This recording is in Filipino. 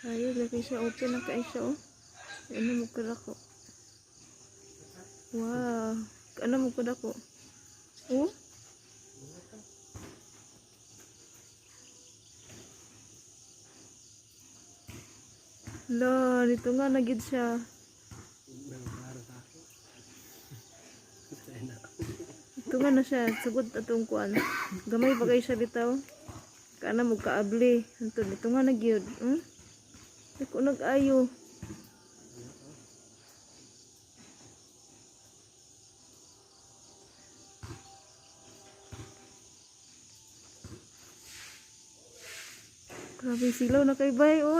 Ayun, laki siya. Open na kayo siya, oh. Ano mo kada ko? Wow. Ano mo kada ko? Oh? Lo, dito nga nagid siya. Ito nga na siya. Sugod atong kuan. Gamay pa kayo siya bitaw. Kana mo kaabli. Ito nga nagyod. Ito nag-ayo. Grabe silaw na kay bay, oh.